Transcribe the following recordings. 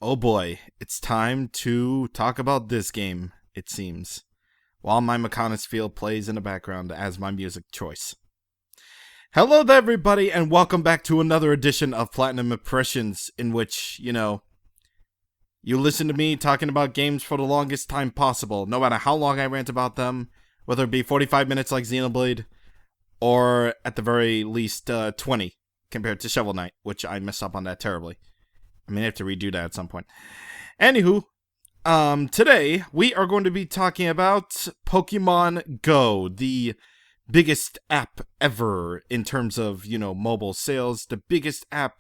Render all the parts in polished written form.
Oh boy, it's time to talk about this game, it seems, while my McConaughey field plays in the background as my music choice. Hello there, everybody, and welcome back to another edition of Platinum Impressions, in which, you listen to me talking about games for the longest time possible, no matter how long I rant about them, whether it be 45 minutes like Xenoblade, or at the very least 20, compared to Shovel Knight, which I messed up on that terribly. I may have to redo that at some point. Anywho, today we are going to be talking about Pokemon Go, the biggest app ever in terms of, mobile sales, the biggest app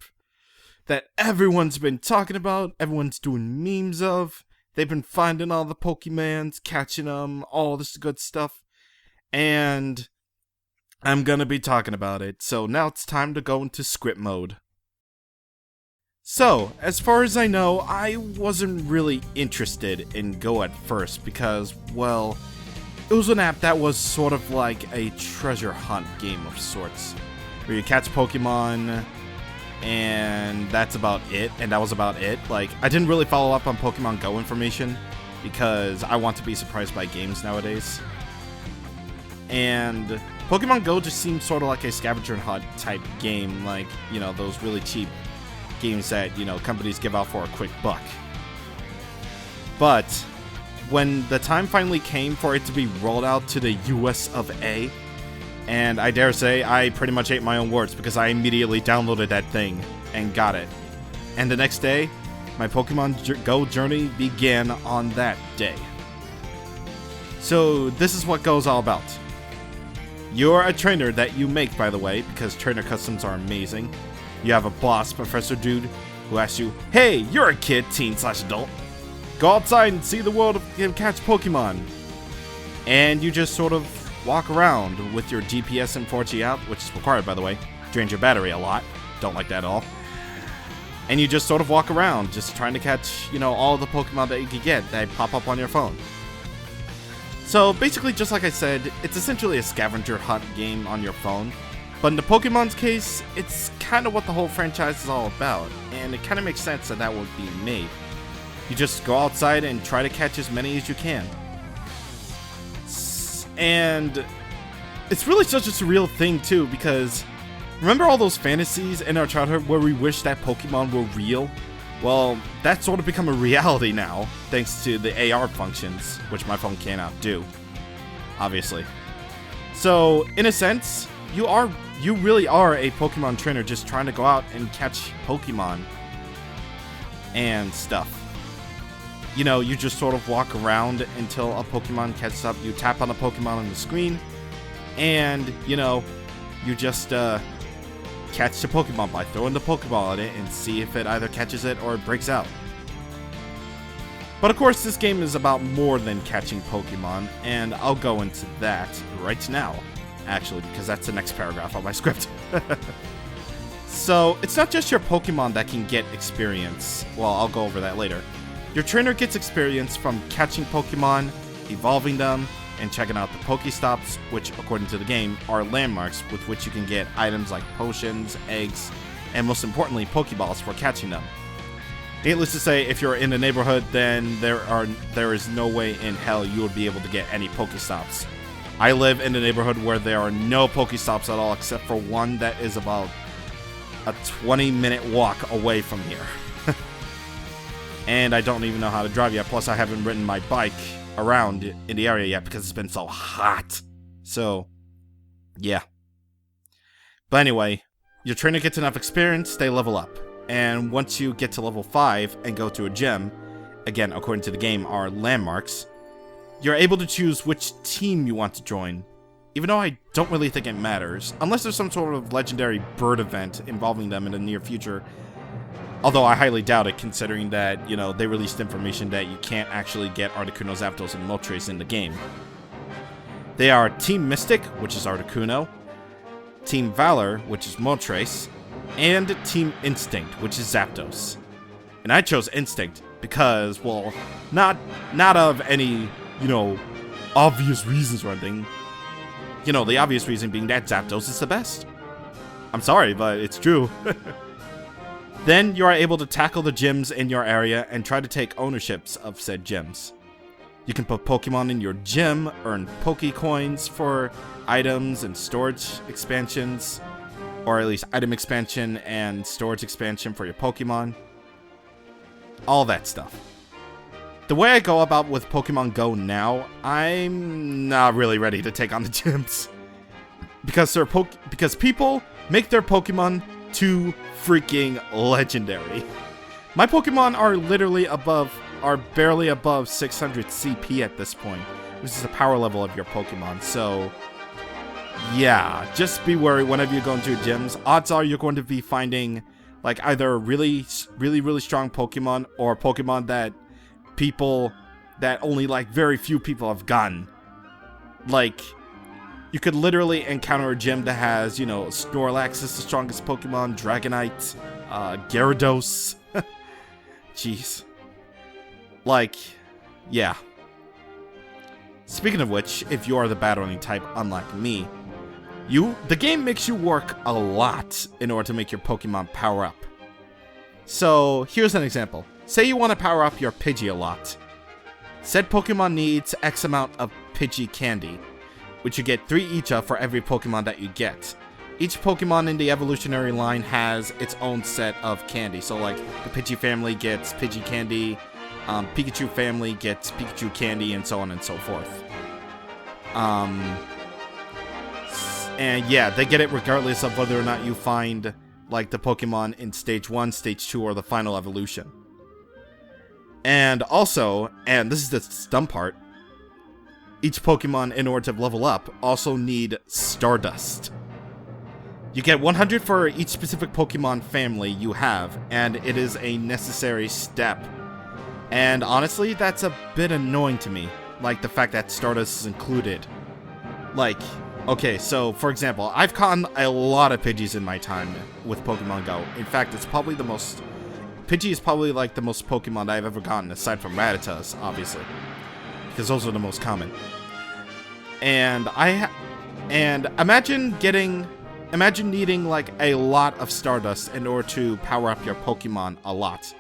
that everyone's been talking about, everyone's doing memes of. They've been finding all the Pokemons, catching them, all this good stuff, and I'm gonna be talking about it. So now it's time to go into script mode. So, as far as I know, I wasn't really interested in Go at first because, well, it was an app that was sort of like a treasure hunt game of sorts, where you catch Pokemon, and that's about it, and that was about it. Like, I didn't really follow up on Pokemon Go information, because I want to be surprised by games nowadays. And Pokemon Go just seems sort of like a scavenger hunt type game, like, those really cheap games that, companies give out for a quick buck. But when the time finally came for it to be rolled out to the US of A, and I dare say I pretty much ate my own words because I immediately downloaded that thing and got it. And the next day, my Pokemon Go journey began on that day. So this is what Go's all about. You're a trainer that you make, by the way, because trainer customs are amazing. You have a boss, Professor Dude, who asks you, "Hey, you're a kid, teen/adult. Go outside and see the world and catch Pokemon." And you just sort of walk around with your GPS and 4G out, which is required, by the way. Drains your battery a lot. Don't like that at all. And you just sort of walk around, just trying to catch, all the Pokemon that you can get that pop up on your phone. So basically, just like I said, it's essentially a scavenger hunt game on your phone. But in the Pokemon's case, it's kind of what the whole franchise is all about, and it kind of makes sense that would be made. You just go outside and try to catch as many as you can. And it's really such a surreal thing, too, because remember all those fantasies in our childhood where we wish that Pokemon were real? Well, that's sort of become a reality now, thanks to the AR functions, which my phone cannot do, obviously. So, in a sense, you really are a Pokemon trainer just trying to go out and catch Pokemon and stuff. You just sort of walk around until a Pokemon catches up. You tap on a Pokemon on the screen, and, you just catch the Pokemon by throwing the Pokeball at it and see if it either catches it or it breaks out. But of course, this game is about more than catching Pokemon, and I'll go into that right now, actually, because that's the next paragraph on my script. So, it's not just your Pokemon that can get experience. Well, I'll go over that later. Your trainer gets experience from catching Pokemon, evolving them, and checking out the Pokestops, which, according to the game, are landmarks with which you can get items like potions, eggs, and most importantly, Pokeballs for catching them. Needless to say, if you're in the neighborhood, then there is no way in hell you would be able to get any Pokestops. I live in a neighborhood where there are no Pokestops at all, except for one that is about a 20-minute walk away from here. And I don't even know how to drive yet, plus I haven't ridden my bike around in the area yet because it's been so hot. So, yeah. But anyway, your trainer gets enough experience, they level up. And once you get to level 5 and go to a gym, again, according to the game, are landmarks, you're able to choose which team you want to join. Even though I don't really think it matters, unless there's some sort of legendary bird event involving them in the near future. Although I highly doubt it, considering that, they released information that you can't actually get Articuno, Zapdos, and Moltres in the game. They are Team Mystic, which is Articuno, Team Valor, which is Moltres, and Team Instinct, which is Zapdos. And I chose Instinct because, well, not of any, obvious reasons or anything. The obvious reason being that Zapdos is the best. I'm sorry, but it's true. Then you are able to tackle the gyms in your area and try to take ownerships of said gyms. You can put Pokemon in your gym, earn Pokecoins for items and storage expansions, or at least item expansion and storage expansion for your Pokemon. All that stuff. The way I go about with Pokemon Go now, I'm not really ready to take on the gyms. Because people make their Pokemon too freaking legendary. My Pokemon are barely above 600 CP at this point, which is the power level of your Pokemon. So, yeah, just be wary whenever you go into gyms. Odds are you're going to be finding like either really strong Pokemon or Pokemon that only like very few people have gotten. Like, you could literally encounter a gym that has, Snorlax is the strongest Pokemon, Dragonite, Gyarados. Jeez. Like, yeah. Speaking of which, if you are the battling type, unlike me, the game makes you work a lot in order to make your Pokemon power up. So, here's an example. Say you want to power up your Pidgey a lot. Said Pokemon needs X amount of Pidgey candy, which you get 3 each of for every Pokemon that you get. Each Pokemon in the evolutionary line has its own set of candy. So, like, the Pidgey family gets Pidgey candy, Pikachu family gets Pikachu candy, and so on and so forth. And yeah, they get it regardless of whether or not you find, like, the Pokemon in Stage 1, Stage 2, or the final evolution. And also, and this is the dumb part, each Pokemon, in order to level up, also need Stardust. You get 100 for each specific Pokemon family you have, and it is a necessary step. And honestly, that's a bit annoying to me, like the fact that Stardust is included. Like, okay, so for example, I've caught a lot of Pidgeys in my time with Pokemon Go. In fact, Pidgey is probably like the most Pokemon I've ever gotten, aside from Rattatas, obviously, because those are the most common. And imagine needing like a lot of Stardust in order to power up your Pokemon a lot.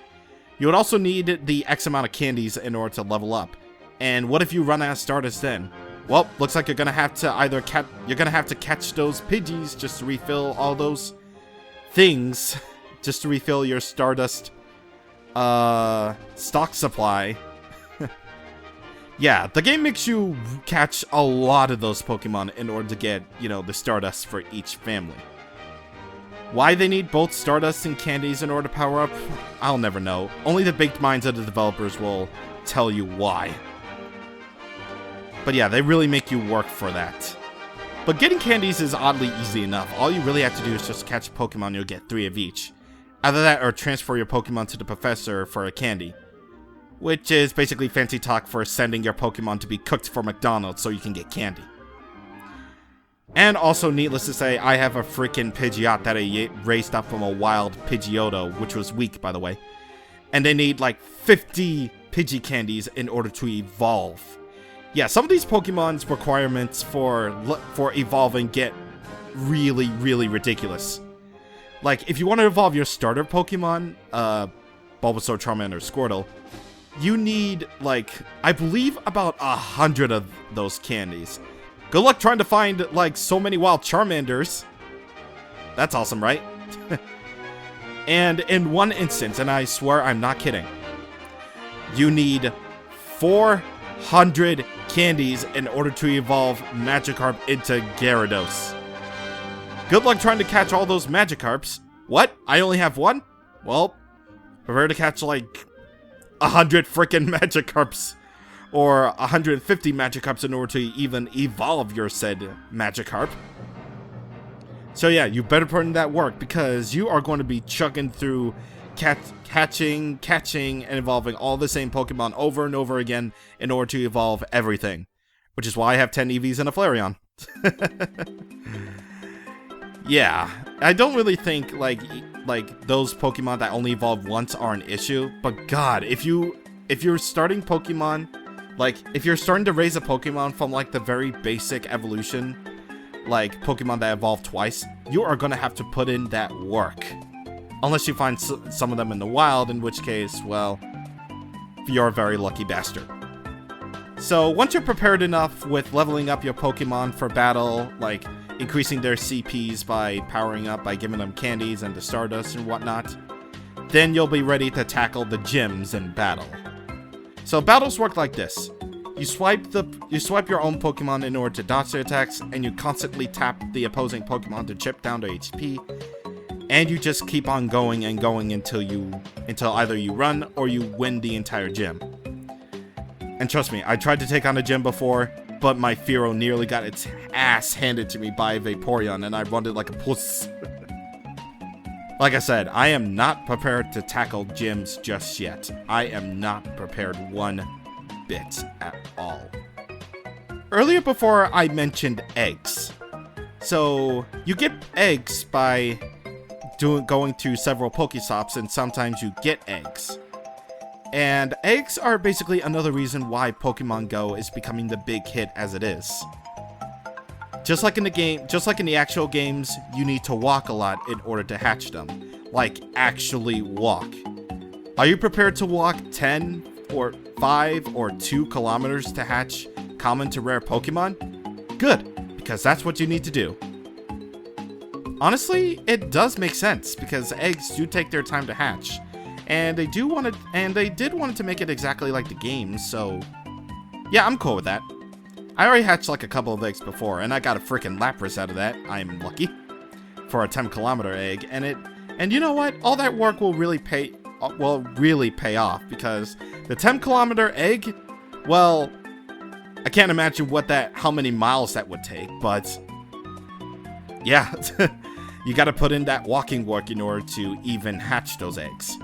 You would also need the X amount of candies in order to level up. And what if you run out of Stardust then? Well, looks like you're gonna have to catch those Pidgeys just to refill all those things, just to refill your Stardust stock supply. Yeah, the game makes you catch a lot of those Pokemon in order to get, the Stardust for each family. Why they need both Stardust and candies in order to power up, I'll never know. Only the baked minds of the developers will tell you why. But yeah, they really make you work for that. But getting candies is oddly easy enough. All you really have to do is just catch a Pokemon, you'll get 3 of each. Either that or transfer your Pokemon to the professor for a candy. Which is basically fancy talk for sending your Pokemon to be cooked for McDonald's so you can get candy. And also, needless to say, I have a freaking Pidgeot that I raised up from a wild Pidgeotto, which was weak, by the way. And they need like 50 Pidgey candies in order to evolve. Yeah, some of these Pokemon's requirements for evolving get really, really ridiculous. Like, if you want to evolve your starter Pokemon, Bulbasaur, Charmander, Squirtle, you need, like, I believe about 100 of those candies. Good luck trying to find, like, so many wild Charmanders. That's awesome, right? And in one instance, and I swear I'm not kidding, you need 400 candies in order to evolve Magikarp into Gyarados. Good luck trying to catch all those Magikarps. What? I only have one? Well, prepare to catch, like, 100 frickin' Magikarps, or 150 Magikarps in order to even evolve your said Magikarp. So yeah, you better put in that work, because you are going to be chugging through catching, and evolving all the same Pokemon over and over again in order to evolve everything. Which is why I have 10 EVs and a Flareon. Yeah, I don't really think, like those Pokemon that only evolve once are an issue, but god, if you're starting Pokemon, like, if you're starting to raise a Pokemon from, like, the very basic evolution, like, Pokemon that evolve twice, you are gonna have to put in that work. Unless you find some of them in the wild, in which case, well, you're a very lucky bastard. So once you're prepared enough with leveling up your Pokemon for battle, like increasing their CPs by powering up by giving them candies and the Stardust and whatnot, then you'll be ready to tackle the gyms in battle. So battles work like this. You swipe your own Pokemon in order to dodge their attacks, and you constantly tap the opposing Pokemon to chip down their HP, and you just keep on going and going until either you run or you win the entire gym. And trust me, I tried to take on a gym before, but my Fearow nearly got its ass handed to me by a Vaporeon, and I run it like a puss. Like I said, I am not prepared to tackle gyms just yet. I am not prepared one bit at all. Earlier before I mentioned eggs. So, you get eggs by going to several Pokestops, and sometimes you get eggs. And eggs are basically another reason why Pokemon Go is becoming the big hit as it is. Just like in the actual games, you need to walk a lot in order to hatch them. Like, actually walk. Are you prepared to walk 10 or 5 or 2 kilometers to hatch common to rare Pokemon? Good, because that's what you need to do. Honestly, it does make sense, because eggs do take their time to hatch. And they did want it to make it exactly like the game, so yeah, I'm cool with that. I already hatched like a couple of eggs before, and I got a freaking Lapras out of that. I'm lucky. For a 10-kilometer egg, and you know what? All that work will really pay off, because the 10-kilometer egg, well, I can't imagine how many miles that would take, but yeah, you gotta put in that walking work in order to even hatch those eggs.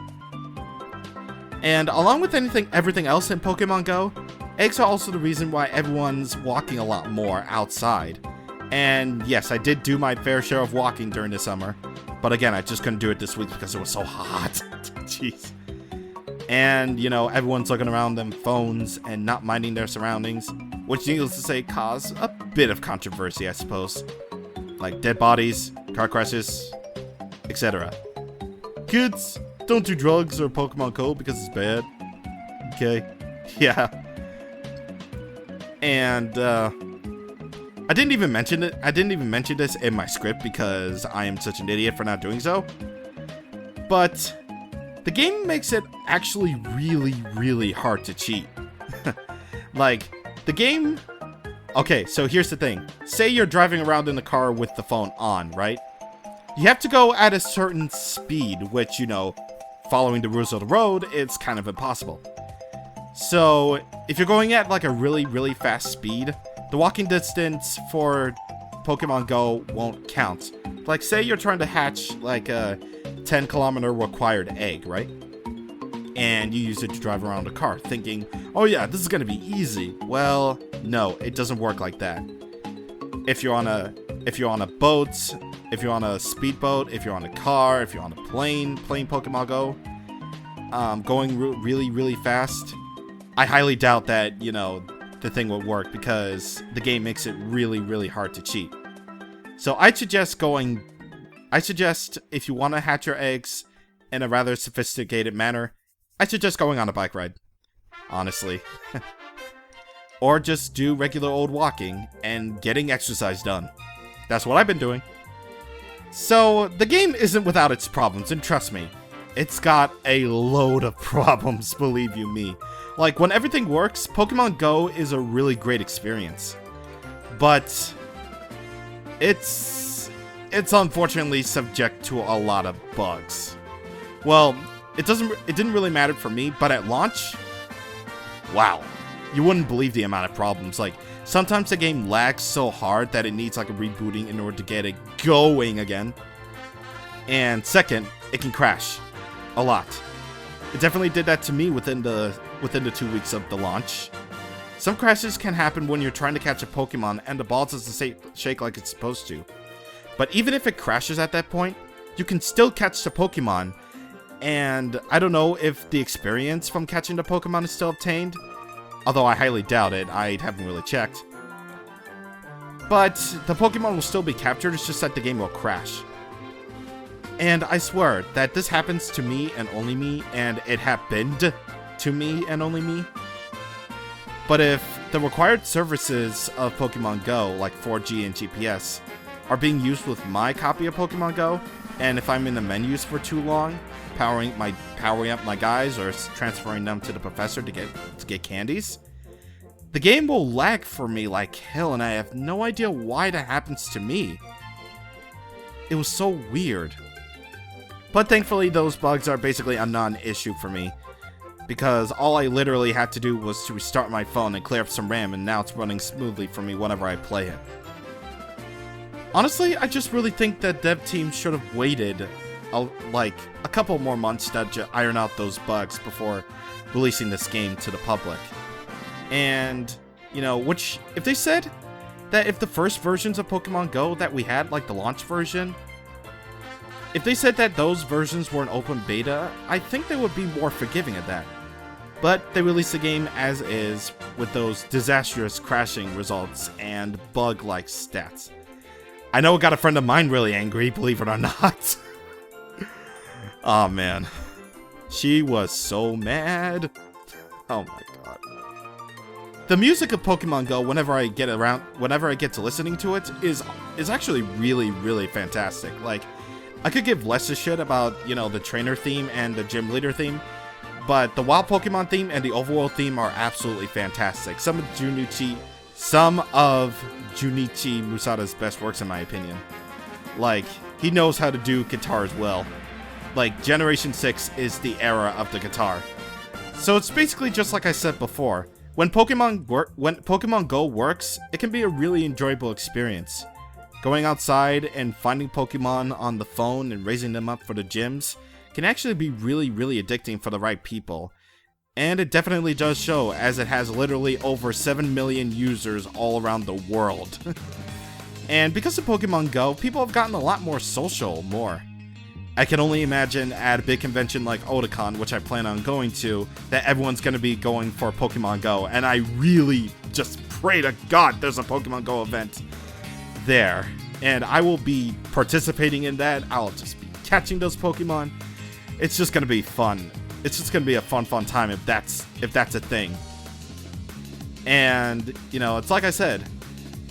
And along with everything else in Pokemon Go, eggs are also the reason why everyone's walking a lot more outside. And yes, I did do my fair share of walking during the summer, but again, I just couldn't do it this week because it was so hot. Jeez. And, you know, everyone's looking around them phones and not minding their surroundings, which needless to say caused a bit of controversy, I suppose. Like dead bodies, car crashes, etc. Kids, don't do drugs or Pokemon Go because it's bad. Okay. Yeah. And, I didn't even mention it. I didn't even mention this in my script because I am such an idiot for not doing so. But the game makes it actually really, really hard to cheat. Like, the game... Okay, so here's the thing. Say you're driving around in the car with the phone on, right? You have to go at a certain speed, which, you know, following the rules of the road, it's kind of impossible. So, if you're going at like a really, really fast speed, the walking distance for Pokemon Go won't count. Like, say you're trying to hatch like a 10-kilometer required egg, right? And you use it to drive around a car, thinking, oh yeah, this is gonna be easy. Well, no, it doesn't work like that. If you're on a boat, if you're on a speedboat, if you're on a car, if you're on a plane playing Pokemon Go, going really, really fast, I highly doubt that, you know, the thing will work because the game makes it really, really hard to cheat. So I suggest if you want to hatch your eggs in a rather sophisticated manner, I suggest going on a bike ride, honestly. Or just do regular old walking and getting exercise done. That's what I've been doing. So the game isn't without its problems, and trust me, it's got a load of problems, believe you me. Like, when everything works, Pokemon Go is a really great experience. But it's unfortunately subject to a lot of bugs. Well, it didn't really matter for me, but at launch, wow. You wouldn't believe the amount of problems. Like, sometimes the game lags so hard that it needs like a rebooting in order to get it going again. And second, it can crash a lot. It definitely did that to me within the 2 weeks of the launch. Some crashes can happen when you're trying to catch a Pokemon and the ball doesn't shake like it's supposed to. But even if it crashes at that point, you can still catch the Pokemon. And I don't know if the experience from catching the Pokemon is still obtained. Although I highly doubt it, I haven't really checked. But the Pokemon will still be captured, it's just that the game will crash. And I swear that this happens to me and only me, and it happened to me and only me. But if the required services of Pokemon Go, like 4G and GPS, are being used with my copy of Pokemon Go, and if I'm in the menus for too long, powering up my guys or transferring them to the professor to get candies, the game will lag for me like hell, and I have no idea why that happens to me. It was so weird. But thankfully, those bugs are basically a non-issue for me, because all I literally had to do was to restart my phone and clear up some RAM, and now it's running smoothly for me whenever I play it. Honestly, I just really think that dev team should have waited like a couple more months to iron out those bugs before releasing this game to the public. And, you know, which, if they said that if the first versions of Pokemon Go that we had, like the launch version, if they said that those versions were an open beta, I think they would be more forgiving of that. But they released the game as is, with those disastrous crashing results and bug-like stats. I know it got a friend of mine really angry, believe it or not. Oh man. She was so mad. Oh my god. The music of Pokemon Go, whenever I get to listening to it, is actually really, really fantastic. Like, I could give less a shit about, you know, the trainer theme and the gym leader theme, but the wild Pokemon theme and the overworld theme are absolutely fantastic. Some of Junichi Musada's best works, in my opinion. Like, he knows how to do guitars well. Like, Generation 6 is the era of the guitar. So it's basically just like I said before. When Pokemon Go works, it can be a really enjoyable experience. Going outside and finding Pokemon on the phone and raising them up for the gyms can actually be really, really addicting for the right people. And it definitely does show, as it has literally over 7 million users all around the world. And because of Pokemon Go, people have gotten a lot more social more. I can only imagine at a big convention like Otakon, which I plan on going to, that everyone's going to be going for Pokemon Go. And I really just pray to God there's a Pokemon Go event there. And I will be participating in that. I'll just be catching those Pokemon. It's just going to be fun. It's just going to be a fun time if that's a thing. And, you know, it's like I said,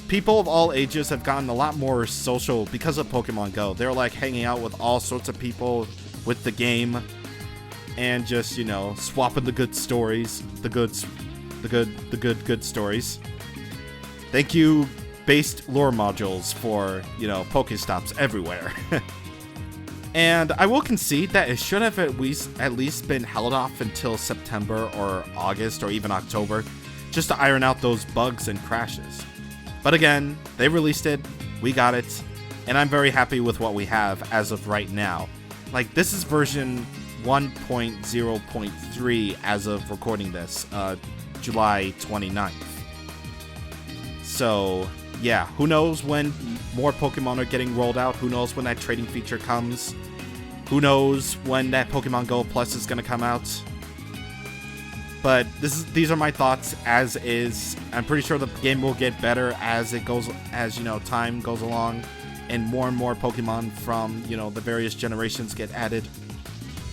people of all ages have gotten a lot more social because of Pokemon Go. They're like hanging out with all sorts of people with the game and just, you know, swapping the good stories, the good stories. Thank you, based lore modules, for, you know, Pokestops everywhere. And I will concede that it should have at least been held off until September or August or even October, just to iron out those bugs and crashes. But again, they released it, we got it, and I'm very happy with what we have as of right now. Like, this is version 1.0.3 as of recording this, July 29th. So, yeah, who knows when more Pokemon are getting rolled out, who knows when that trading feature comes, who knows when that Pokemon Go Plus is going to come out. But these are my thoughts as is. I'm pretty sure the game will get better as it goes, as, you know, time goes along, and more Pokemon from, you know, the various generations get added.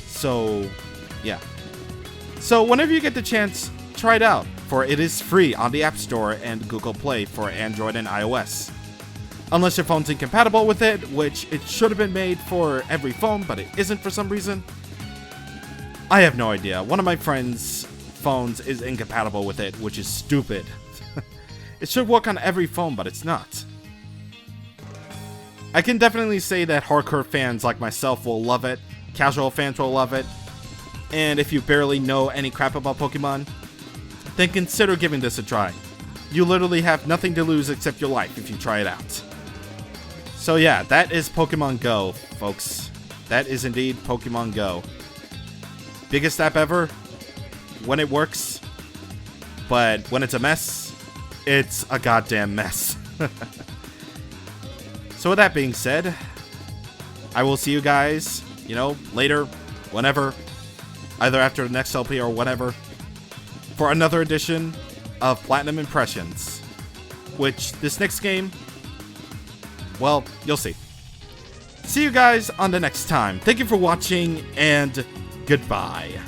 So, yeah. So whenever you get the chance, try it out, for it is free on the App Store and Google Play for Android and iOS. Unless your phone's incompatible with it, which it should have been made for every phone, but it isn't for some reason. I have no idea. One of my friends' phones is incompatible with it, which is stupid. It should work on every phone, but it's not. I can definitely say that hardcore fans like myself will love it, casual fans will love it, and if you barely know any crap about Pokemon, then consider giving this a try. You literally have nothing to lose except your life if you try it out. So yeah, that is Pokemon Go, folks. That is indeed Pokemon Go. Biggest app ever when it works, but when it's a mess, it's a goddamn mess. So with that being said, I will see you guys, you know, later, whenever, either after the next LP or whatever, for another edition of Platinum Impressions, which this next game, well, you'll see. See you guys on the next time. Thank you for watching, and goodbye.